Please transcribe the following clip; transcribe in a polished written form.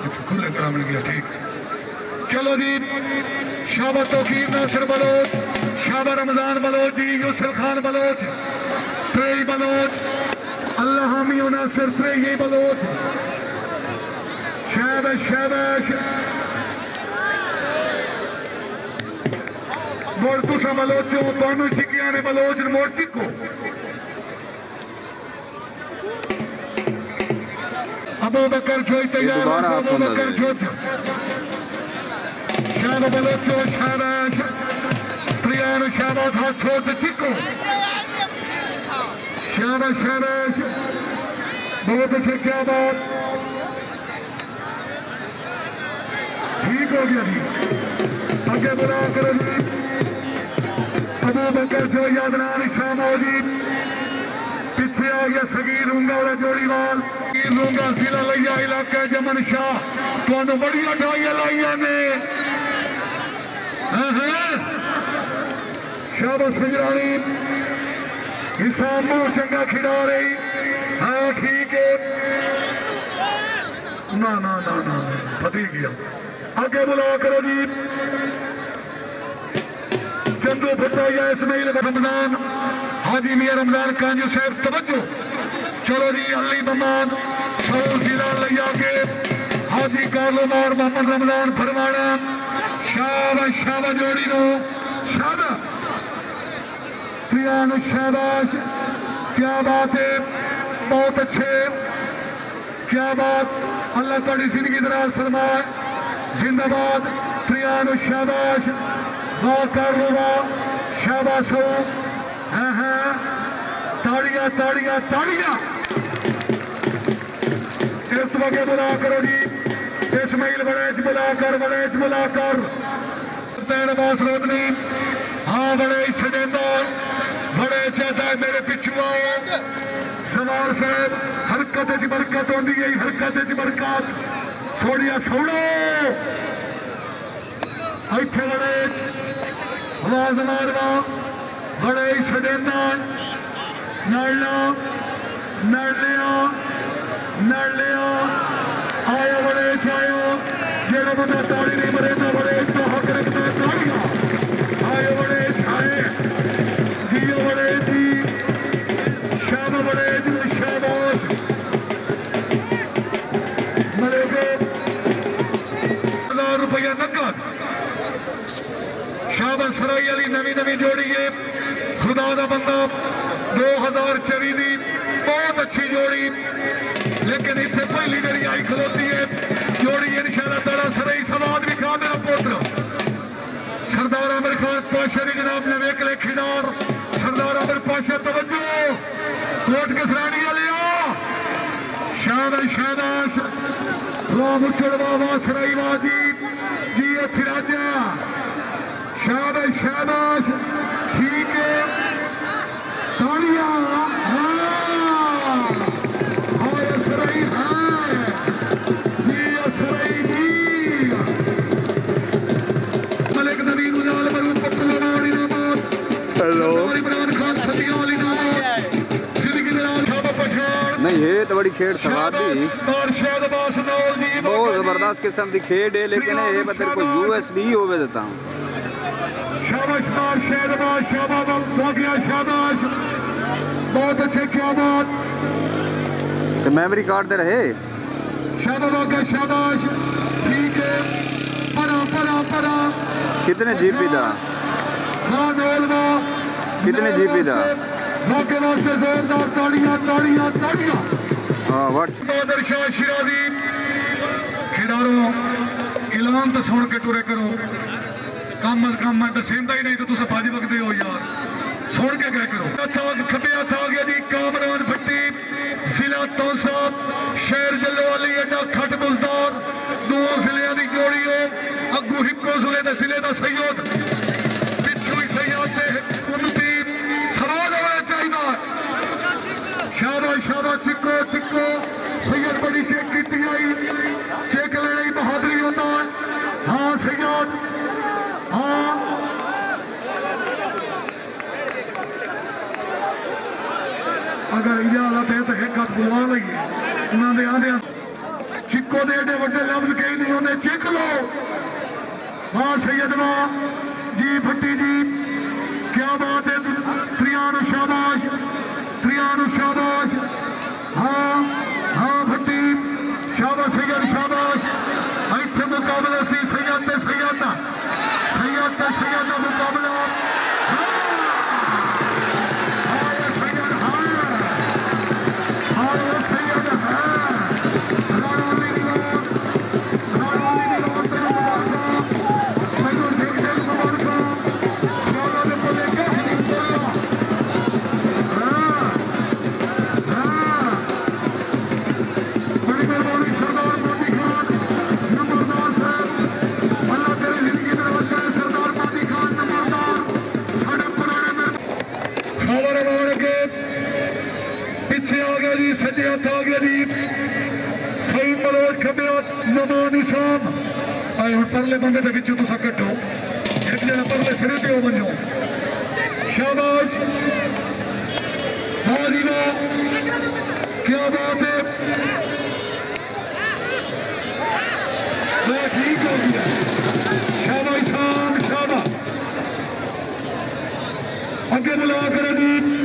अच्छा खुले करा मिल गया ठीक। चलो जी शाबा तौकीर नासिर बलोच, शाबा रमजान बलोच जी, यूसुफ खान बलोच, त्रेई बलोच, अल्लाह हामी नासिर त्रेई बलोच, शाबाश शाबाश मोड़ तुसा बलोचो दोनों चिकिया ने बलोच मोड़ चिको अबू बकर छोई तैयार अबू बकर छो शाबा बलोचो शाबाश प्रियान शाबाश हाथ छोड़ चिको शाबाश शाबाश बहुत अच्छे क्या बात ठीक हो गया जी आगे बुला करो जी अबू बकर जो यादनान शामो जी पीछे आ गया सगीर रूंगा वाला जोड़ीवाल रूंगा जिला लिया इलाका जमन शाह तो बड़िया ढाइया लाइया ने शाबाश सजरानी हिसाब बहुत चंगा खिला रही हाँ ठीक है ना ना ना ना फटी गया आगे बुला करो जी चंदू भुट्टो या इस्माइल रमजान हाजी मियां रमजान कांजू साहब तवज्जो चलो जी अली ममान सौ जिला लिया के हाजी कारोबार मोहम्मद रमजान फरमाना शाबाश शाबाश जोड़ी नो शाबाश प्रियान शाबाश क्या बात है बहुत अच्छे क्या बात अल्लाह थोड़ी जिंदगी दराज फरमाए जिंदाबाद प्रियान शाबाश शाबाश हो हाँ हाँ ताड़ियां ताड़ियां ताड़ियां इस वक्त बुला करो जी इस्माइल बड़ेच बुलाकर तैनबास रोदनी हाँ बड़े सजेंदा बड़े चाहता है मेरे पिछू आओ सवार साहब हरकत च बरकत होती है हरकत च बरकत थोड़िया सुनो इत्थे बड़े आवाज मारवा बड़े सजेंदा नड़ लिया आया बड़े आयो जेड़ा बंदा ताड़ी नहीं मरेगा बड़े का हक रखता है ताड़ियां आयो बड़े आए जियो बड़े जी शाम बड़े जी शाबाश मरे को 1000 रुपया नकद शाबाश सराई वाली नवी जोड़ी है खुदा का बंदा 2024 की बहुत अच्छी जोड़ी लेकिन इतने पहली मेरी आई खलोती है जोड़ी इंशाअल्लाह ताला सराई सवाद भी खा मेरा पुत्र सरदार आमिर खान पाशा की जनाब ने वेख ले खिलार सरदार आमिर पाशा तवज्जो कोट कसरानी लिया शाबाश शाबाश राम चढ़वा सराई बाजी जी फिराजा शाबाश शाबाश ठीक है तालियां सराई सराई जी मलिक नवीन उजाल मरूद पट्टू हेलो इमरान खान फतिया वाली जिंदगी पठान नहीं है तो बड़ी खेड सवाद दी बहुत जबरदस्त किस्म की खेड है लेकिन ये मतलब कोई यूएसबी होवे देता हूँ शाबाश मार शाबाश शाबाश शाबाश बहुत अच्छे क्या बात तो मेमोरी कार्ड दे रहे शाबाश शाबाश ठीक है परा कितने जीबी दा कितने जीबी दा मौके वास्ते जोरदार ताड़ियां हाँ व्हाट बहादुर शाह शिराजी खिलाड़ो ऐलान तो सुन के टुरे करो काम मैं दसेंदा ही नहीं तो तुम भज वगते हो यार सुन के गए करो खबे हथ आ गया जी कामरान भट्टी जिला तौसा शहर जलोवाली अड्डा खट बुजदार दो जिले की जोड़ी हो अगू हिको जिले का सैयद पिछू ही सैयद उन्नति सवाल होना चाहिए शाबाश चिक्को सैयद बड़ी चेक की आई चेक लेने बहादुरी होता है हाँ सैयद हाँ अगर इजाजत है तो एक हाथ बुलवा लगी उन्होंने आदे चिक्को दे एडे वड्डे लफ्ज कही नहीं होंगे चिक लो वाह सैयदवा जी भट्टी जी क्या बात है प्रियानु शाबाश हाँ हाँ भट्टी शाबाश सैयद शाबाश इतने मुकाबले से सैयद का मुकाबला पिछे आ गया जी सज्जे हथ आ गया जी सही मलोज खबे नमा निशाम आए हम परले बंदे के विचों तुसा कटो एक जना परले सिरे पे हो वञो शाबाश वाह जी वाह क्या बात है ठीक हो गया शाबाश शाम शाबाश अगे बुला कर जी